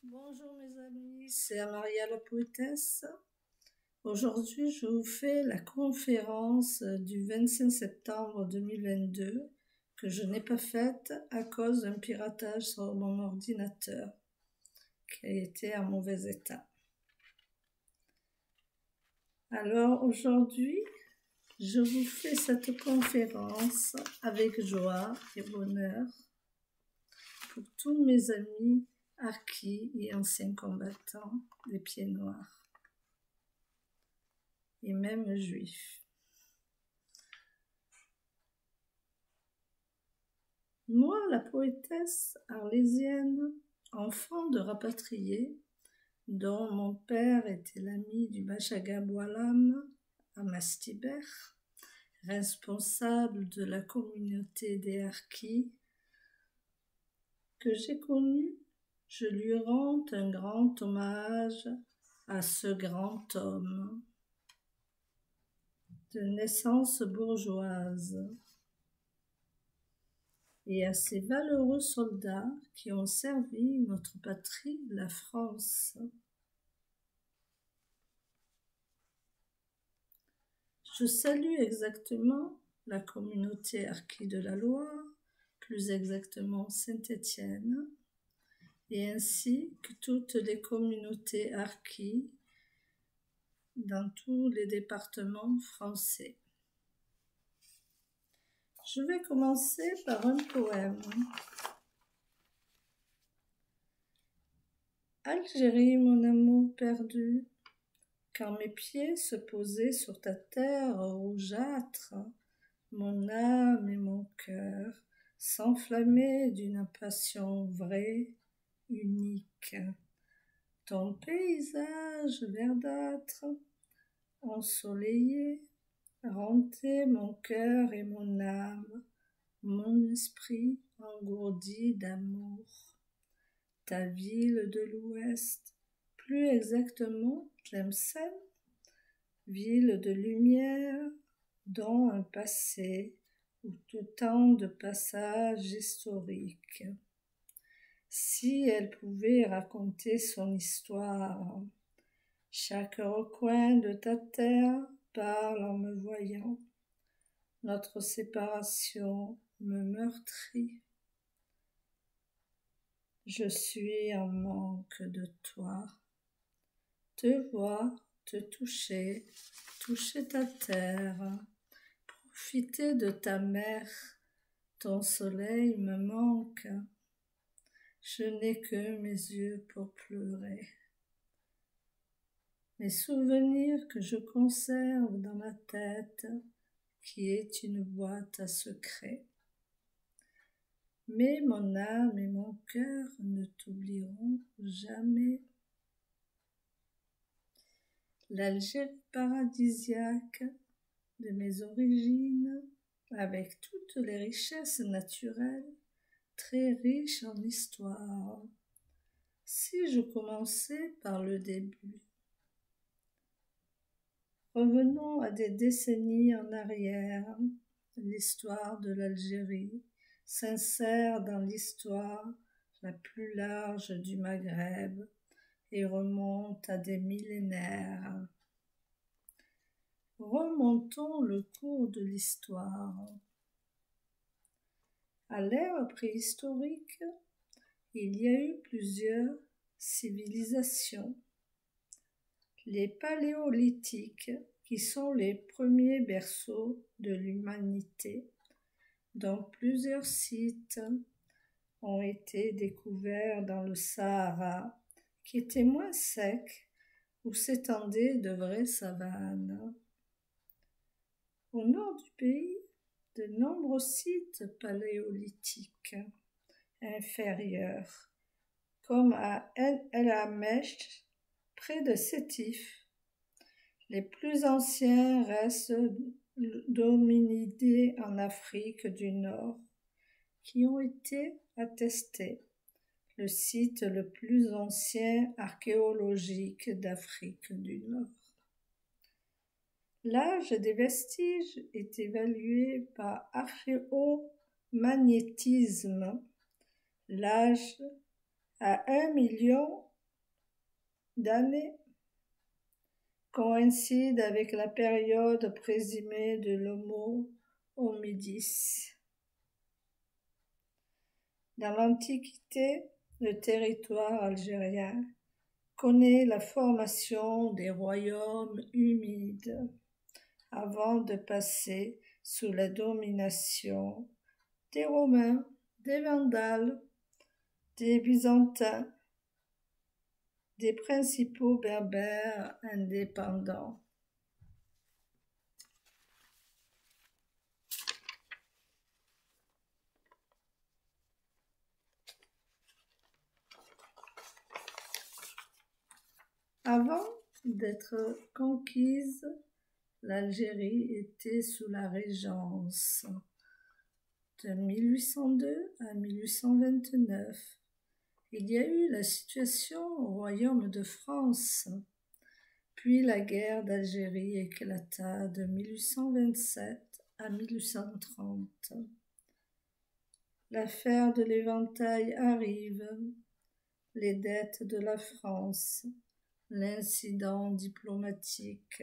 Bonjour mes amis, c'est Amaria la poétesse. Aujourd'hui, je vous fais la conférence du 25 septembre 2022 que je n'ai pas faite à cause d'un piratage sur mon ordinateur qui a été en mauvais état. Alors aujourd'hui, je vous fais cette conférence avec joie et bonheur pour tous mes amis harkis et anciens combattants des Pieds Noirs et même juifs. Moi, la poétesse arlésienne, enfant de rapatriés, dont mon père était l'ami du Machaga Boualam à Mastibert, responsable de la communauté des Harkis, que j'ai connu, je lui rends un grand hommage à ce grand homme de naissance bourgeoise et à ces valeureux soldats qui ont servi notre patrie, la France. Je salue exactement la communauté harkie de la Loire, plus exactement Saint-Étienne, et ainsi que toutes les communautés harkies dans tous les départements français. Je vais commencer par un poème. Algérie, mon amour perdu, quand mes pieds se posaient sur ta terre rougeâtre, mon âme et mon cœur s'enflammaient d'une passion vraie, unique. Ton paysage verdâtre, ensoleillé, rendait mon cœur et mon âme, mon esprit engourdi d'amour. Ta ville de l'Ouest, plus exactement Tlemcen, ville de lumière, dont un passé ou autant de passages historiques. Si elle pouvait raconter son histoire, chaque recoin de ta terre parle en me voyant. Notre séparation me meurtrit. Je suis en manque de toi. Te voir, te toucher, toucher ta terre, profiter de ta mer, ton soleil me manque. Je n'ai que mes yeux pour pleurer. Mes souvenirs que je conserve dans ma tête, qui est une boîte à secrets. Mais mon âme et mon cœur ne t'oublieront jamais. L'Algérie paradisiaque de mes origines, avec toutes les richesses naturelles, très riche en histoire. Si je commençais par le début. Revenons à des décennies en arrière, l'histoire de l'Algérie s'insère dans l'histoire la plus large du Maghreb et remonte à des millénaires. Remontons le cours de l'histoire. À l'ère préhistorique, il y a eu plusieurs civilisations. Les paléolithiques, qui sont les premiers berceaux de l'humanité, dont plusieurs sites ont été découverts dans le Sahara, qui était moins sec, où s'étendaient de vraies savanes. Au nord du pays, de nombreux sites paléolithiques inférieurs, comme à El Hamesh, près de Sétif. Les plus anciens restent d'hominidés en Afrique du Nord, qui ont été attestés. Le site le plus ancien archéologique d'Afrique du Nord. L'âge des vestiges est évalué par archéomagnétisme. L'âge à 1 d'années coïncide avec la période présumée de l'Homo homidis. Dans l'Antiquité, le territoire algérien connaît la formation des royaumes humides avant de passer sous la domination des Romains, des Vandales, des Byzantins, des principaux berbères indépendants. Avant d'être conquise, l'Algérie était sous la régence de 1802 à 1829. Il y a eu la situation au royaume de France, puis la guerre d'Algérie éclata de 1827 à 1830. L'affaire de l'éventail arrive, les dettes de la France, l'incident diplomatique,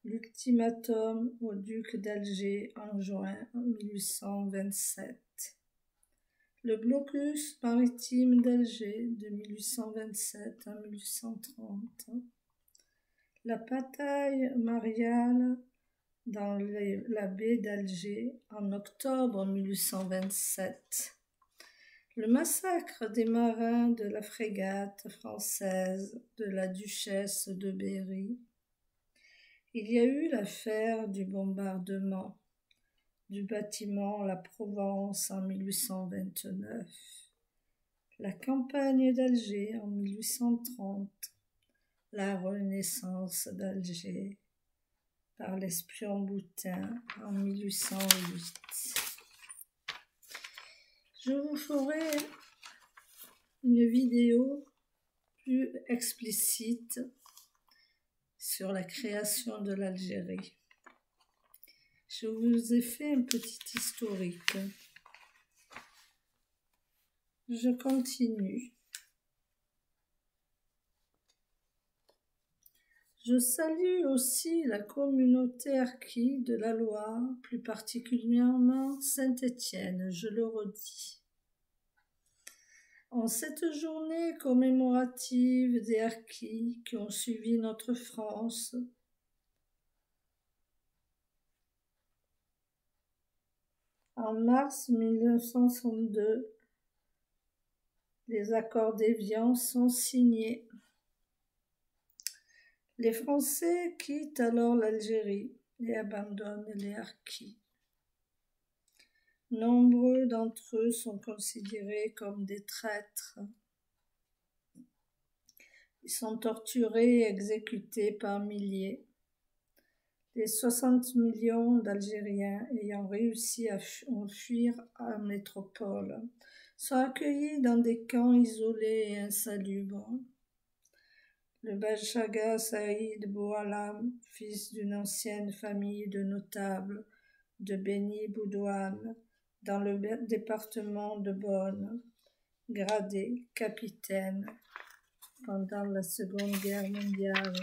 l'ultimatum au duc d'Alger en juin 1827. Le blocus maritime d'Alger de 1827 à 1830. La bataille mariale dans la baie d'Alger en octobre 1827. Le massacre des marins de la frégate française de la duchesse de Berry. Il y a eu l'affaire du bombardement du bâtiment La Provence en 1829, la campagne d'Alger en 1830, la renaissance d'Alger par l'espion Boutin en 1808. Je vous ferai une vidéo plus explicite sur la création de l'Algérie. Je vous ai fait un petit historique. Je continue. Je salue aussi la communauté harkie de la Loire, plus particulièrement Saint-Étienne, je le redis. En cette journée commémorative des harkis qui ont suivi notre France, en mars 1962, les accords d'Évian sont signés. Les Français quittent alors l'Algérie et abandonnent les harkis. Nombreux d'entre eux sont considérés comme des traîtres. Ils sont torturés et exécutés par milliers. Les 60 millions d'Algériens ayant réussi à fuir en métropole sont accueillis dans des camps isolés et insalubres. Le Bachaga Saïd Boualam, fils d'une ancienne famille de notables de Beni Boudouane, dans le département de Beaune, gradé capitaine pendant la Seconde Guerre mondiale,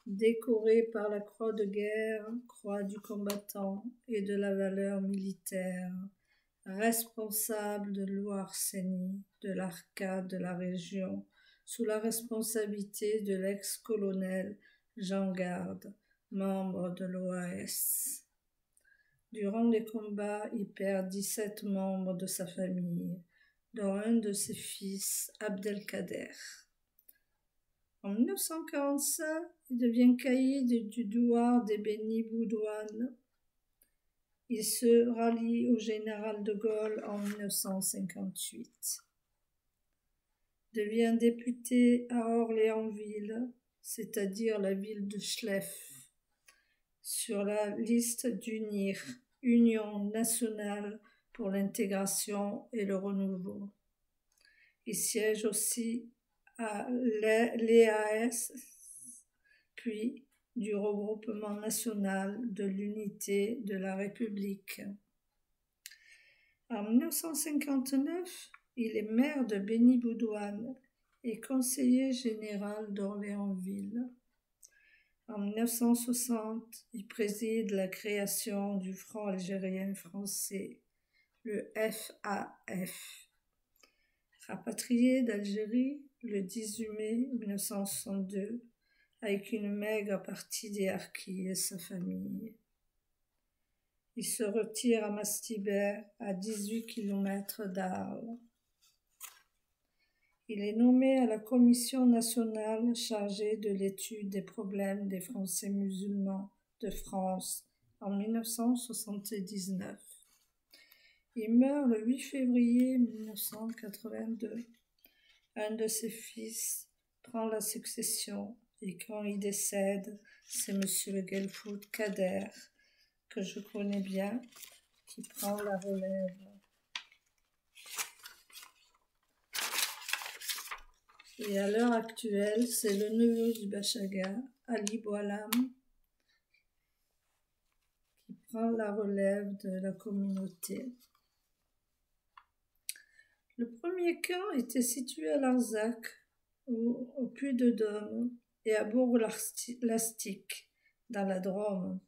décoré par la Croix de guerre, Croix du combattant et de la valeur militaire, responsable de l'Ouarsénie, de l'Arcade de la région, sous la responsabilité de l'ex-colonel Jean Garde, membre de l'OAS. Durant les combats, il perd 17 membres de sa famille, dont un de ses fils, Abdelkader. En 1945, il devient caïd du douar des Beni Boudouane. Il se rallie au général de Gaulle en 1958. Devient député à Orléansville, c'est-à-dire la ville de Chlef, sur la liste d'UNIR, Union nationale pour l'intégration et le renouveau. Il siège aussi à l'EAS, puis du regroupement national de l'unité de la République. En 1959, il est maire de Beni Boudouane. et conseiller général d'Orléansville. En 1960, il préside la création du Front algérien français, le FAF. Rapatrié d'Algérie le 18 mai 1962, avec une maigre partie des harkis et sa famille. Il se retire à Mastibert, à 18 km d'Arles. Il est nommé à la Commission nationale chargée de l'étude des problèmes des Français musulmans de France en 1979. Il meurt le 8 février 1982. Un de ses fils prend la succession et quand il décède, c'est M. Gelfoud Kader, que je connais bien, qui prend la relève. Et à l'heure actuelle, c'est le neveu du Bachaga, Ali Boualam, qui prend la relève de la communauté. Le premier camp était situé à Larzac, au Puy-de-Dôme, et à Bourg-Lastic, dans la Drôme,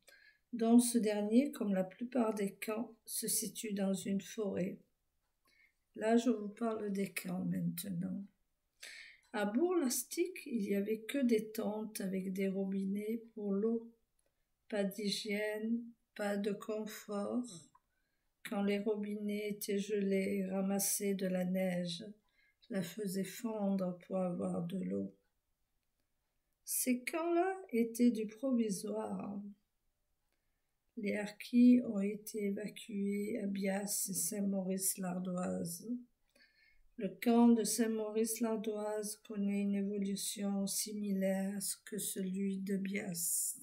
dont ce dernier, comme la plupart des camps, se situe dans une forêt. Là, je vous parle des camps maintenant. À Bourg-Lastic, il n'y avait que des tentes avec des robinets pour l'eau. Pas d'hygiène, pas de confort. Quand les robinets étaient gelés et ramassaient de la neige, la faisaient fondre pour avoir de l'eau. Ces camps-là étaient du provisoire. Les harkis ont été évacués à Bias et Saint-Maurice-l'Ardoise. Le camp de Saint-Maurice-l'Ardoise connaît une évolution similaire que celui de Bias.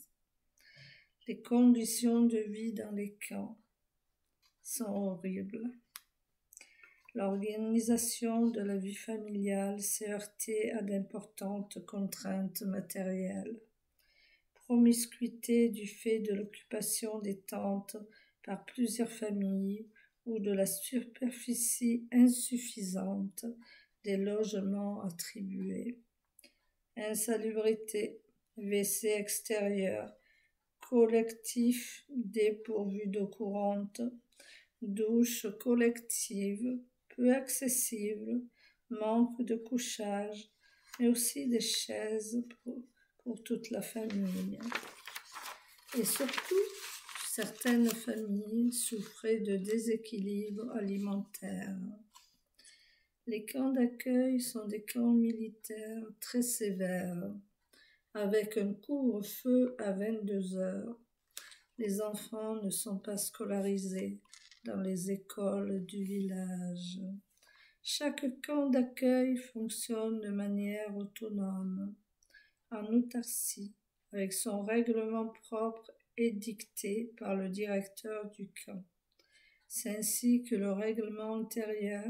Les conditions de vie dans les camps sont horribles. L'organisation de la vie familiale s'est heurtée à d'importantes contraintes matérielles. Promiscuité du fait de l'occupation des tentes par plusieurs familles ou de la superficie insuffisante des logements attribués. Insalubrité, WC extérieur, collectif dépourvu d'eau courante, douche collective, peu accessible, manque de couchage, mais aussi des chaises pour toute la famille. Et surtout, certaines familles souffraient de déséquilibre alimentaire. Les camps d'accueil sont des camps militaires très sévères, avec un couvre-feu à 22 heures. Les enfants ne sont pas scolarisés dans les écoles du village. Chaque camp d'accueil fonctionne de manière autonome, en autarcie, avec son règlement propre édicté par le directeur du camp. C'est ainsi que le règlement intérieur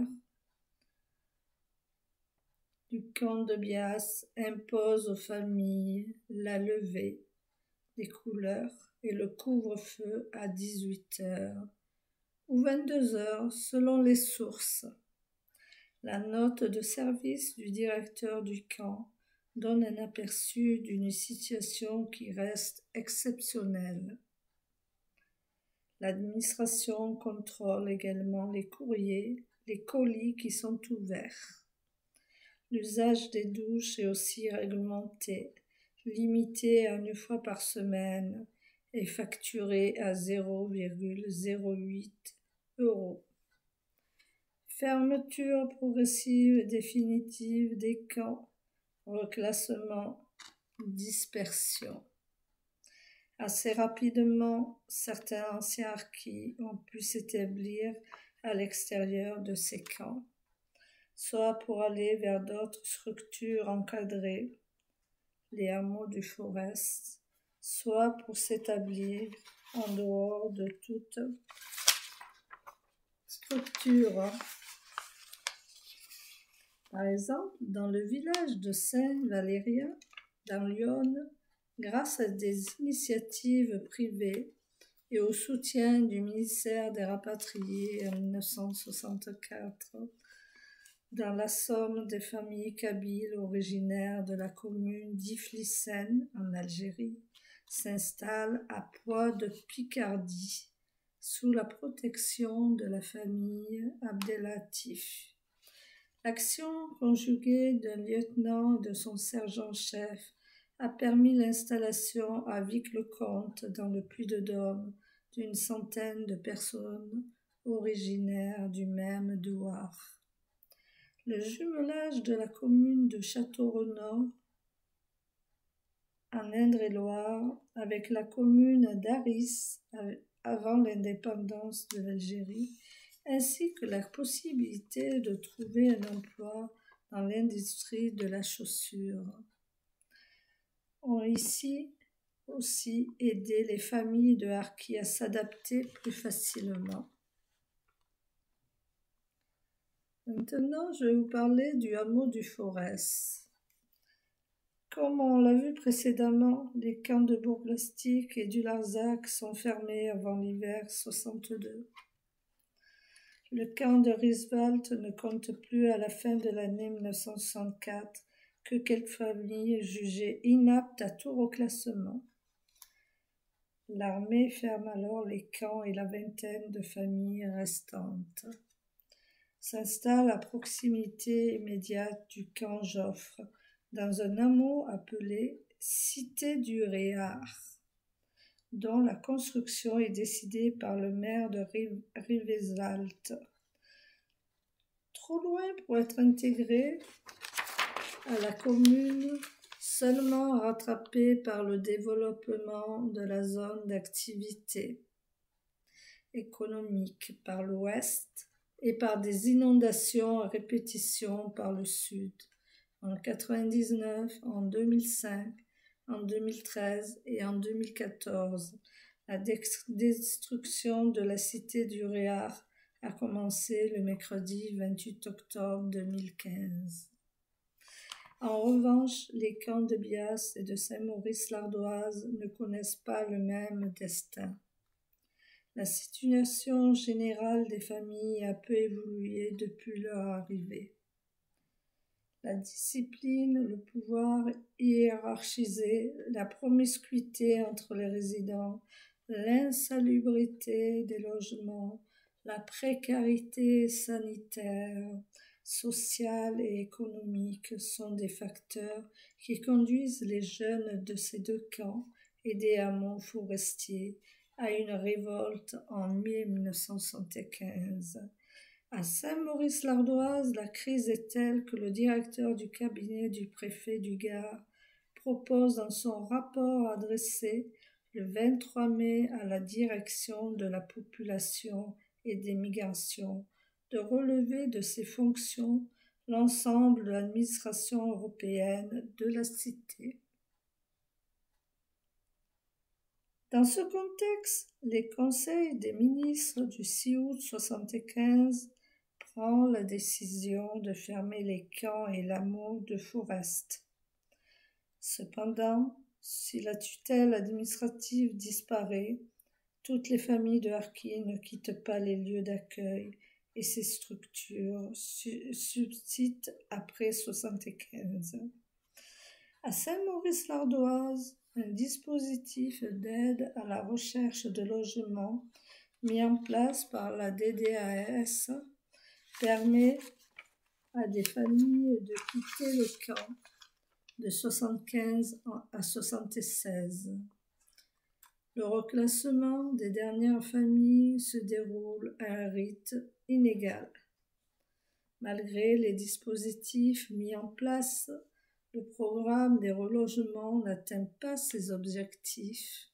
du camp de Bias impose aux familles la levée des couleurs et le couvre-feu à 18 heures ou 22 heures selon les sources. La note de service du directeur du camp donne un aperçu d'une situation qui reste exceptionnelle. L'administration contrôle également les courriers, les colis qui sont ouverts. L'usage des douches est aussi réglementé, limité à 1 fois par semaine et facturé à 0,08 €. Fermeture progressive et définitive des camps, reclassement, dispersion. Assez rapidement, certains anciens harkis ont pu s'établir à l'extérieur de ces camps, soit pour aller vers d'autres structures encadrées, les hameaux du Forest, soit pour s'établir en dehors de toute structure. Par exemple, dans le village de Saint-Valérien, dans l'Yonne, grâce à des initiatives privées et au soutien du ministère des Rapatriés en 1964, dans la Somme des familles kabyles originaires de la commune d'Iflissène en Algérie s'installent à Poix de Picardie sous la protection de la famille Abdellatif. L'action conjuguée d'un lieutenant et de son sergent-chef a permis l'installation à Vic-le-Comte dans le Puy-de-Dôme d'une centaine de personnes originaires du même douar. Le jumelage de la commune de Château-Renaud en Indre-et-Loire avec la commune d'Aris avant l'indépendance de l'Algérie, ainsi que la possibilité de trouver un emploi dans l'industrie de la chaussure, ont ici aussi aidé les familles de harkis à s'adapter plus facilement. Maintenant, je vais vous parler du hameau du Forez. Comme on l'a vu précédemment, les camps de Bourg-Plastique et du Larzac sont fermés avant l'hiver 62. Le camp de Rieswald ne compte plus à la fin de l'année 1964 que quelques familles jugées inaptes à tout reclassement. L'armée ferme alors les camps et la vingtaine de familles restantes s'installe à proximité immédiate du camp Joffre, dans un hameau appelé Cité du Réard, dont la construction est décidée par le maire de Rivesaltes. Trop loin pour être intégré à la commune, seulement rattrapé par le développement de la zone d'activité économique par l'ouest et par des inondations à répétition par le sud, en 1999, en 2005, en 2013 et en 2014. La destruction de la cité du Réard a commencé le mercredi 28 octobre 2015. En revanche, les camps de Bias et de Saint-Maurice-l'Ardoise ne connaissent pas le même destin. La situation générale des familles a peu évolué depuis leur arrivée. La discipline, le pouvoir hiérarchisé, la promiscuité entre les résidents, l'insalubrité des logements, la précarité sanitaire, sociale et économique sont des facteurs qui conduisent les jeunes de ces deux camps et des hameaux forestiers à une révolte en 1975. À Saint-Maurice-l'Ardoise, la crise est telle que le directeur du cabinet du préfet du Gard propose dans son rapport adressé le 23 mai à la direction de la population et des migrations de relever de ses fonctions l'ensemble de l'administration européenne de la cité. Dans ce contexte, les conseils des ministres du 6 août 1975 prend la décision de fermer les camps et l'hameau de Forest. Cependant, si la tutelle administrative disparaît, toutes les familles de harkis ne quittent pas les lieux d'accueil et ces structures subsistent après 1975. À Saint-Maurice-l'Ardoise, un dispositif d'aide à la recherche de logements mis en place par la DDAS permet à des familles de quitter le camp de 1975 à 1976. Le reclassement des dernières familles se déroule à un rythme inégal. Malgré les dispositifs mis en place, le programme des relogements n'atteint pas ses objectifs.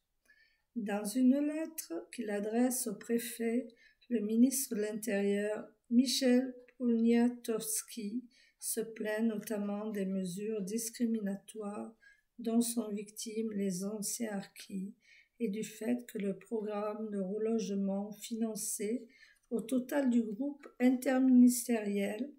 Dans une lettre qu'il adresse au préfet, le ministre de l'Intérieur, Michel Poniatowski, se plaint notamment des mesures discriminatoires dont sont victimes les anciens harkis et du fait que le programme de relogement financé au total du groupe interministériel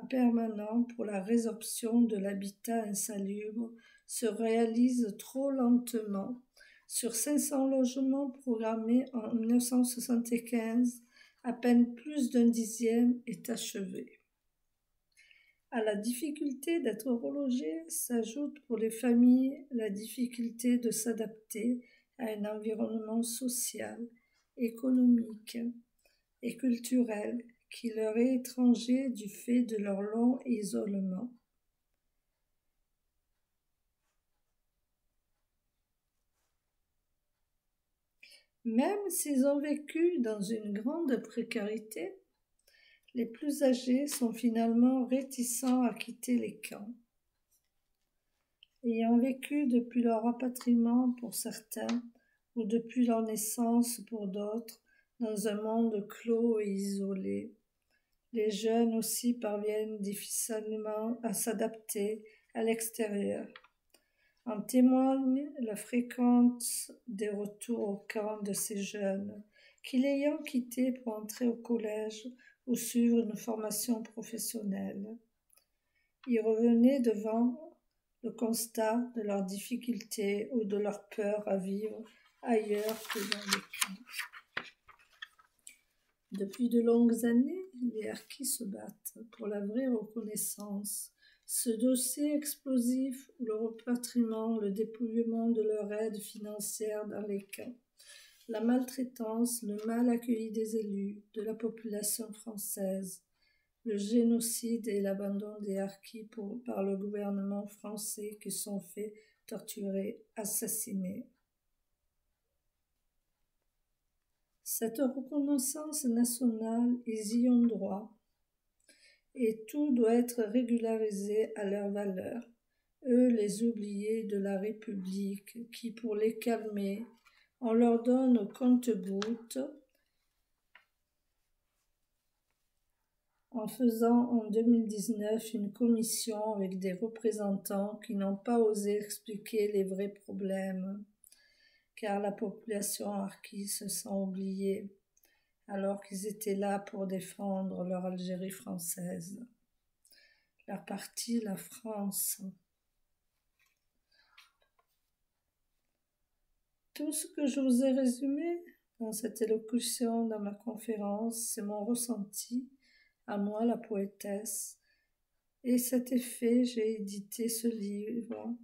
permanent pour la résorption de l'habitat insalubre se réalise trop lentement. Sur 500 logements programmés en 1975, à peine plus d'un dixième est achevé. À la difficulté d'être relogé s'ajoute pour les familles la difficulté de s'adapter à un environnement social, économique et culturel qui leur est étranger du fait de leur long isolement. Même s'ils ont vécu dans une grande précarité, les plus âgés sont finalement réticents à quitter les camps. Ayant vécu depuis leur rapatriement pour certains, ou depuis leur naissance pour d'autres, dans un monde clos et isolé, les jeunes aussi parviennent difficilement à s'adapter à l'extérieur. En témoigne la fréquence des retours au camp de ces jeunes qui, l'ayant quitté pour entrer au collège ou suivre une formation professionnelle, y revenaient devant le constat de leurs difficultés ou de leur peur à vivre ailleurs que dans les camps. Depuis de longues années, les harkis se battent pour la vraie reconnaissance. Ce dossier explosif ou le rapatriement, le dépouillement de leur aide financière dans les camps, la maltraitance, le mal accueilli des élus, de la population française, le génocide et l'abandon des harkis par le gouvernement français qui sont faits torturer, assassiner. Cette reconnaissance nationale, ils y ont droit, et tout doit être régularisé à leur valeur. Eux, les oubliés de la République, qui, pour les calmer, on leur donne au compte-gouttes, en faisant en 2019 une commission avec des représentants qui n'ont pas osé expliquer les vrais problèmes, car la population harkie se sent oubliée, alors qu'ils étaient là pour défendre leur Algérie française. Leur parti, la France. Tout ce que je vous ai résumé dans cette élocution, dans ma conférence, c'est mon ressenti, à moi la poétesse, et cet effet, j'ai édité ce livre,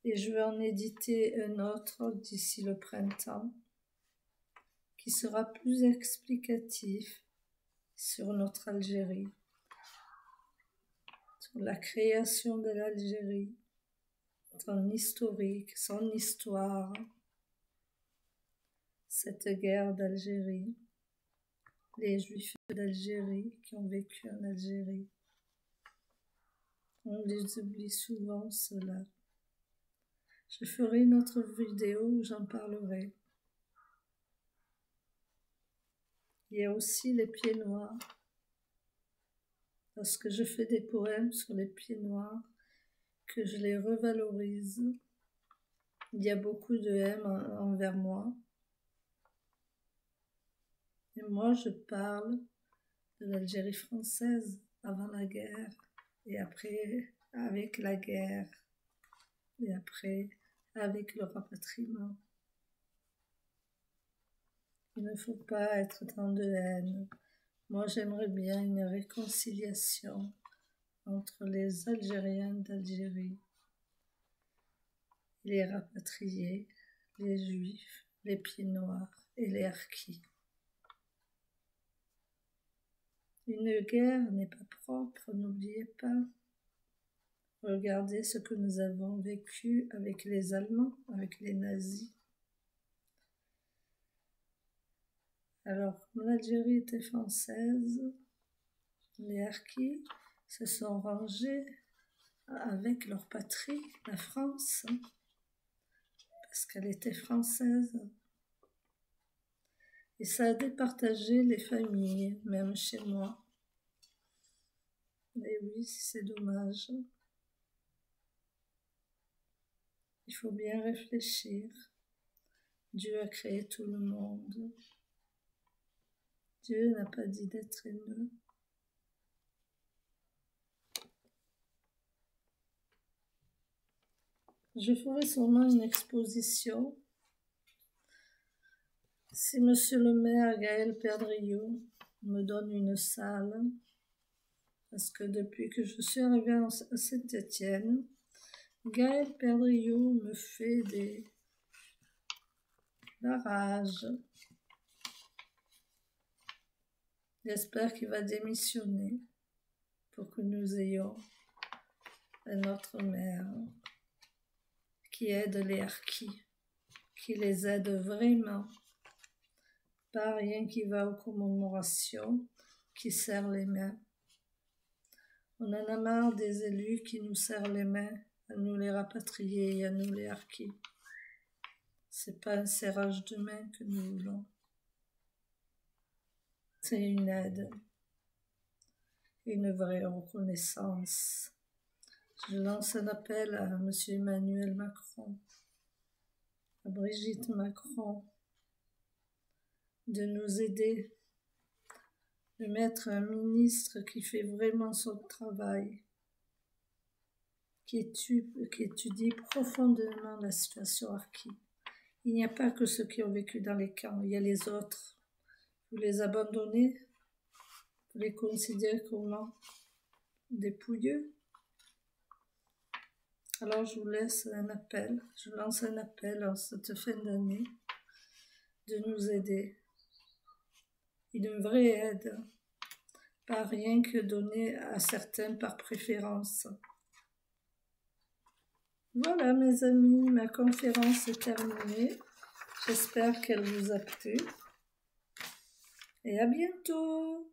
et je vais en éditer un autre d'ici le printemps, qui sera plus explicatif sur notre Algérie, sur la création de l'Algérie, son historique, son histoire, cette guerre d'Algérie, les Juifs d'Algérie qui ont vécu en Algérie. On les oublie souvent, cela. Je ferai une autre vidéo où j'en parlerai. Il y a aussi les pieds noirs. Lorsque je fais des poèmes sur les pieds noirs, que je les revalorise, il y a beaucoup de haine envers moi. Et moi, je parle de l'Algérie française avant la guerre, et après avec la guerre, et après avec le rapatriement. Il ne faut pas être dans de haine. Moi, j'aimerais bien une réconciliation entre les Algériens d'Algérie, les rapatriés, les Juifs, les pieds noirs et les harkis. Une guerre n'est pas propre, n'oubliez pas. Regardez ce que nous avons vécu avec les Allemands, avec les nazis. Alors, comme l'Algérie était française, les harkis se sont rangés avec leur patrie, la France, parce qu'elle était française. Et ça a départagé les familles, même chez moi. Et oui, c'est dommage. Il faut bien réfléchir. Dieu a créé tout le monde. Dieu n'a pas dit d'être haineux. Je ferai sûrement une exposition. Si Monsieur le maire Gaël Perdriau me donne une salle Parce que depuis que je suis arrivée à Saint-Étienne, Gaël Perdriau me fait des barrages. J'espère qu'il va démissionner pour que nous ayons un autre maire qui aide les harkis, qui les aide vraiment. Pas rien qui va aux commémorations, qui serre les mains. On en a marre des élus qui nous serrent les mains, à nous les rapatrier et à nous les harkis. C'est pas un serrage de main que nous voulons. C'est une aide, une vraie reconnaissance. Je lance un appel à M. Emmanuel Macron, à Brigitte Macron, de nous aider, de mettre un ministre qui fait vraiment son travail, qui étudie profondément la situation harkie. Il n'y a pas que ceux qui ont vécu dans les camps, il y a les autres. Vous les abandonnez, vous les considérez comment? Des pouilleux? Alors je vous laisse un appel, je lance un appel en cette fin d'année de nous aider. Une vraie aide, pas rien que donner à certains par préférence. Voilà mes amis, ma conférence est terminée. J'espère qu'elle vous a plu. Et à bientôt!